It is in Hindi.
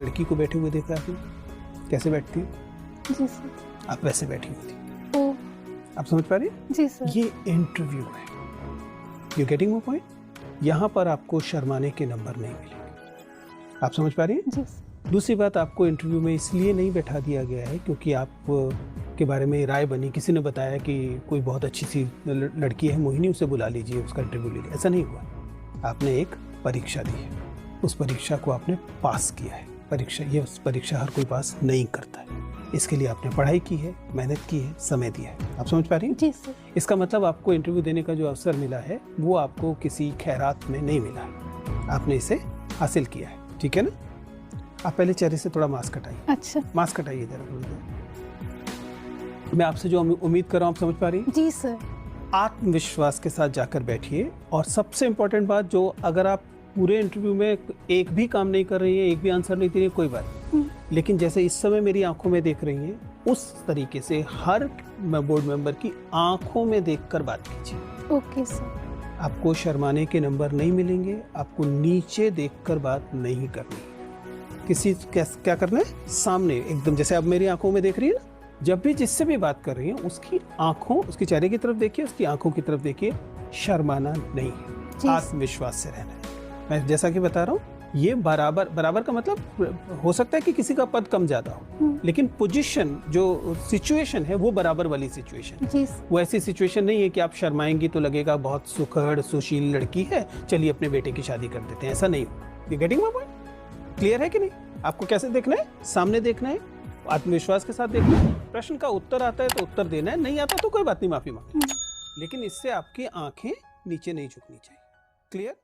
लड़की को बैठे हुए देखा आपने? कैसे बैठती है? जी सर। आप वैसे बैठी हुई थी। ओ आप समझ पा रही हैं? जी सर। ये इंटरव्यू है। You getting my point? यहाँ पर आपको शर्माने के नंबर नहीं मिलेंगे। आप समझ पा रही हैं? जी सर। दूसरी बात, आपको इंटरव्यू में इसलिए नहीं बैठा दिया गया है क्योंकि आप के बारे में राय बनी, किसी ने बताया कि कोई बहुत अच्छी सी लड़की है मोहिनी, उसे बुला लीजिए, उसका इंटरव्यू लीजिए। ऐसा नहीं हुआ। आपने एक परीक्षा दी है, उस परीक्षा को आपने पास किया है। उस परीक्षा हर कोई पास नहीं करता है। इसके लिए आपने पढ़ाई की है, मेहनत की है, समय दिया है। आप समझ पा रही हैं? जी सर। इसका मतलब आपको इंटरव्यू देने का जो अवसर मिला है वो आपको किसी खैरात में नहीं मिला है, आपने इसे हासिल किया है। ठीक है ना? आप पहले चेहरे से थोड़ा मास्क हटाइए। अच्छा। मास्क हटाइए जरा थोड़ी देर। मैं आपसे जो उम्मीद कर रहा हूँ, आप समझ पा रही हैं? जी सर। आत्मविश्वास के साथ जाकर बैठिए। और सबसे इम्पोर्टेंट बात, जो अगर आप पूरे इंटरव्यू में एक भी काम नहीं कर रही है, एक भी आंसर नहीं दे रही है, कोई बात नहीं, लेकिन जैसे इस समय मेरी आंखों में देख रही हैं, उस तरीके से हर बोर्ड मेंबर की आंखों में देखकर बात कीजिए। Okay sir. आपको शर्माने के नंबर नहीं मिलेंगे, आपको नीचे देखकर बात नहीं करनी। किसी क्या करना है? सामने एकदम, जैसे अब मेरी आंखों में देख रही है ना, जब भी जिससे भी बात कर रही है उसकी आंखों, उसके चेहरे की तरफ देखिए, उसकी आंखों की तरफ देखिए। शर्माना नहीं है, आत्मविश्वास से रहना है। मैं जैसा कि बता रहा हूँ, ये बराबर का मतलब हो सकता है कि किसी का पद कम ज्यादा हो, लेकिन पोजीशन, जो सिचुएशन है वो बराबर वाली सिचुएशन है। वो ऐसी सिचुएशन नहीं है कि आप शर्माएंगी तो लगेगा बहुत सुखड़ सुशील लड़की है, चलिए अपने बेटे की शादी कर देते हैं। ऐसा नहीं हो। You getting my point? Clear है कि नहीं? आपको कैसे देखना है? सामने देखना है, आत्मविश्वास के साथ देखना है। प्रश्न का उत्तर आता है तो उत्तर देना है, नहीं आता तो कोई बात नहीं, माफी मांगनी। लेकिन इससे आपकी आंखें नीचे नहीं झुकनी चाहिए। क्लियर?